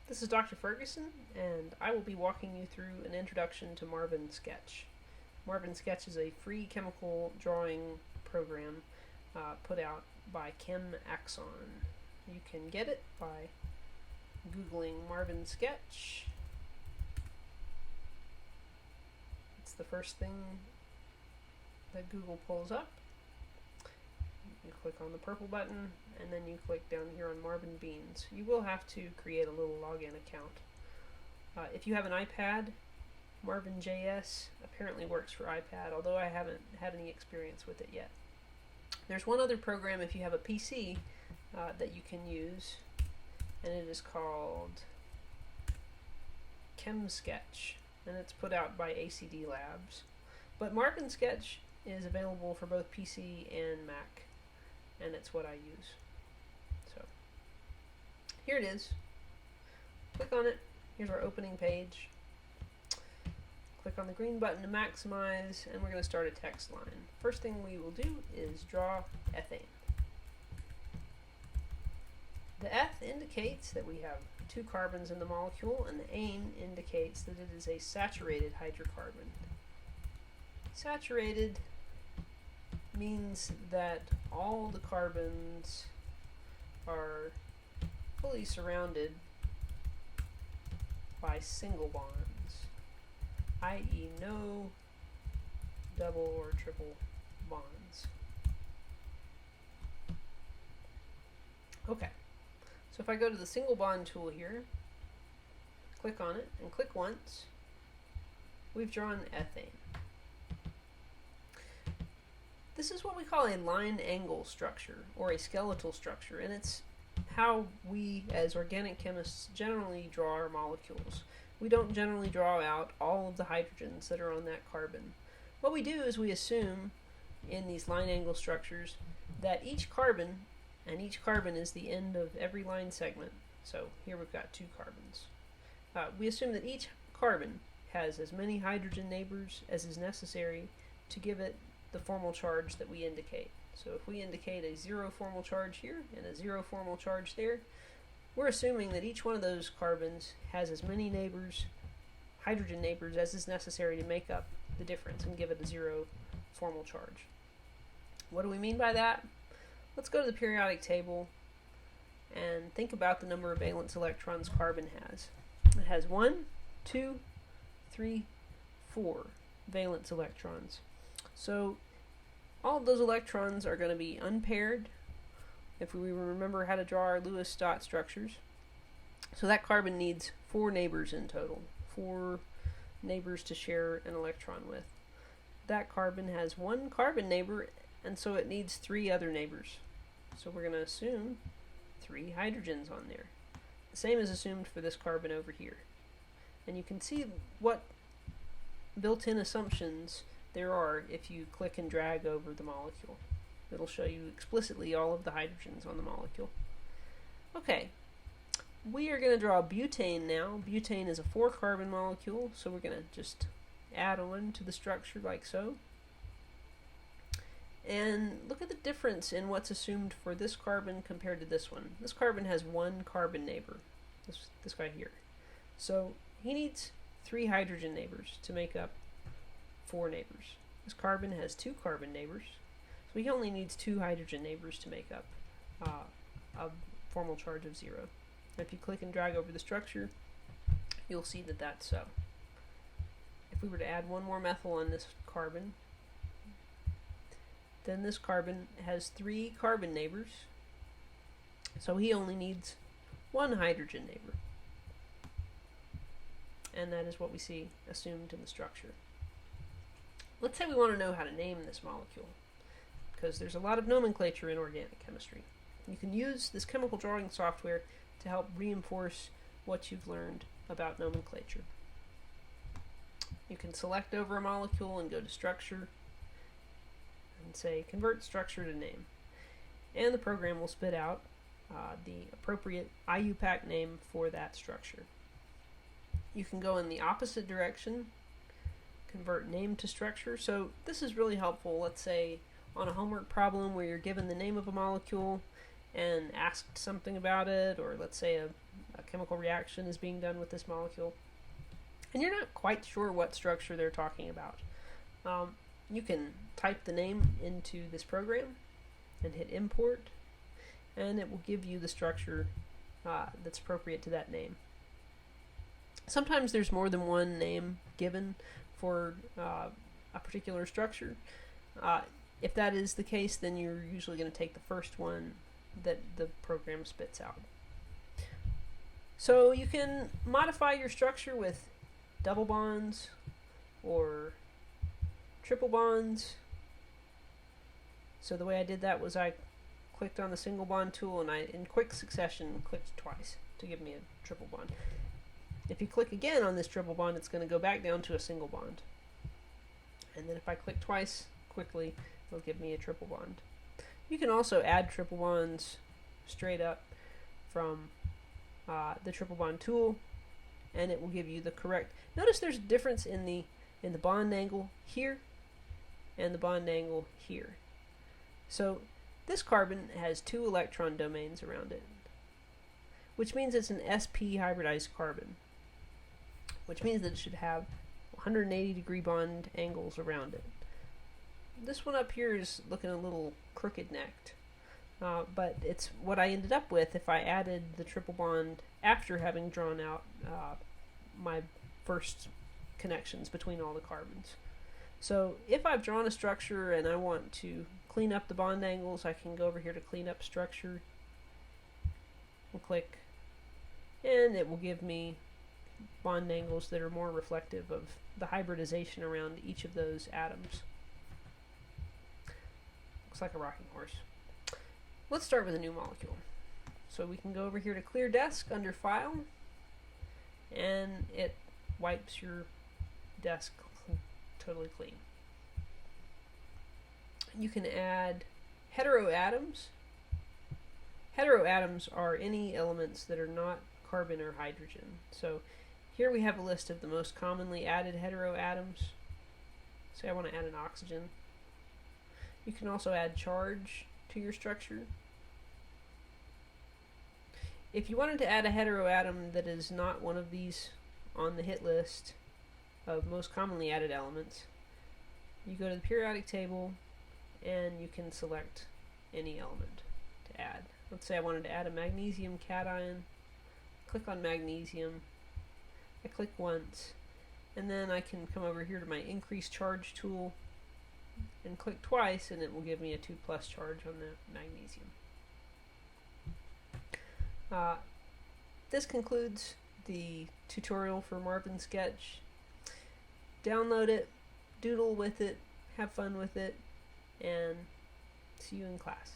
This is Dr. Ferguson, and I will be walking you through an introduction to MarvinSketch. MarvinSketch is a free chemical drawing program put out by ChemAxon. You can get it by Googling MarvinSketch. It's the first thing that Google pulls up. You click on the purple button, and then you click down here on Marvin Beans. You will have to create a little login account. If you have an iPad, MarvinJS apparently works for iPad, although I haven't had any experience with it yet. There's one other program if you have a PC that you can use, and it is called ChemSketch, and it's put out by ACD Labs. But MarvinSketch is available for both PC and Mac, and it's what I use. So here it is. Click on it. Here's our opening page. Click on the green button to maximize, and we're going to start a text line. First thing we will do is draw ethane. The eth indicates that we have 2 carbons in the molecule, and the ane indicates that it is a saturated hydrocarbon. Saturated means that all the carbons are fully surrounded by single bonds, i.e. no double or triple bonds. Okay, so if I go to the single bond tool here, click on it, and click once, we've drawn ethane. This is what we call a line angle structure, or a skeletal structure, and it's how we as organic chemists generally draw our molecules. We don't generally draw out all of the hydrogens that are on that carbon. What we do is we assume in these line angle structures that each carbon, and each carbon is the end of every line segment, so here we've got 2 carbons. We assume that each carbon has as many hydrogen neighbors as is necessary to give it the formal charge that we indicate. So if we indicate a 0 formal charge here and a 0 formal charge there, we're assuming that each one of those carbons has as many neighbors, hydrogen neighbors, as is necessary to make up the difference and give it a 0 formal charge. What do we mean by that? Let's go to the periodic table and think about the number of valence electrons carbon has. It has 1, 2, 3, 4 valence electrons. So all of those electrons are going to be unpaired if we remember how to draw our Lewis dot structures. So that carbon needs 4 neighbors in total, 4 neighbors to share an electron with. That carbon has 1 carbon neighbor, and so it needs 3 other neighbors. So we're going to assume 3 hydrogens on there. The same is assumed for this carbon over here. And you can see what built-in assumptions there are if you click and drag over the molecule. It'll show you explicitly all of the hydrogens on the molecule. Okay, we are going to draw butane now. Butane is a 4 carbon molecule, so we're going to just add on to the structure like so. And look at the difference in what's assumed for this carbon compared to this one. This carbon has 1 carbon neighbor, this guy here. So he needs 3 hydrogen neighbors to make up 4 neighbors. This carbon has 2 carbon neighbors, so he only needs 2 hydrogen neighbors to make up a formal charge of 0. And if you click and drag over the structure, you'll see that that's so. If we were to add 1 more methyl on this carbon, then this carbon has 3 carbon neighbors, so he only needs 1 hydrogen neighbor. And that is what we see assumed in the structure. Let's say we want to know how to name this molecule, because there's a lot of nomenclature in organic chemistry. You can use this chemical drawing software to help reinforce what you've learned about nomenclature. You can select over a molecule and go to structure and say convert structure to name, and the program will spit out the appropriate IUPAC name for that structure. You can go in the opposite direction, convert name to structure. So this is really helpful, let's say on a homework problem where you're given the name of a molecule and asked something about it, or let's say a chemical reaction is being done with this molecule, and you're not quite sure what structure they're talking about, you can type the name into this program and hit import, and it will give you the structure that's appropriate to that name. Sometimes there's more than one name given for a particular structure. If that is the case, then you're usually going to take the first one that the program spits out. So you can modify your structure with double bonds or triple bonds. So the way I did that was I clicked on the single bond tool and I, in quick succession, clicked twice to give me a triple bond. If you click again on this triple bond, it's going to go back down to a single bond. And then if I click twice quickly, it'll give me a triple bond. You can also add triple bonds straight up from the triple bond tool, and it will give you the correct. Notice there's a difference in the bond angle here and the bond angle here. So this carbon has 2 electron domains around it, which means it's an sp hybridized carbon, which means that it should have 180 degree bond angles around it. This one up here is looking a little crooked necked, but it's what I ended up with if I added the triple bond after having drawn out my first connections between all the carbons. So if I've drawn a structure and I want to clean up the bond angles, I can go over here to clean up structure and click, and it will give me bond angles that are more reflective of the hybridization around each of those atoms. Looks like a rocking horse. Let's start with a new molecule. So we can go over here to clear desk under file, and it wipes your desk totally clean. You can add heteroatoms. Heteroatoms are any elements that are not carbon or hydrogen. So here we have a list of the most commonly added heteroatoms. Say I want to add an oxygen. You can also add charge to your structure. If you wanted to add a heteroatom that is not one of these on the hit list of most commonly added elements, you go to the periodic table and you can select any element to add. Let's say I wanted to add a magnesium cation. Click on magnesium. I click once, and then I can come over here to my increase charge tool and click twice, and it will give me a 2+ charge on the magnesium. This concludes the tutorial for MarvinSketch. Download it, doodle with it, have fun with it, and see you in class.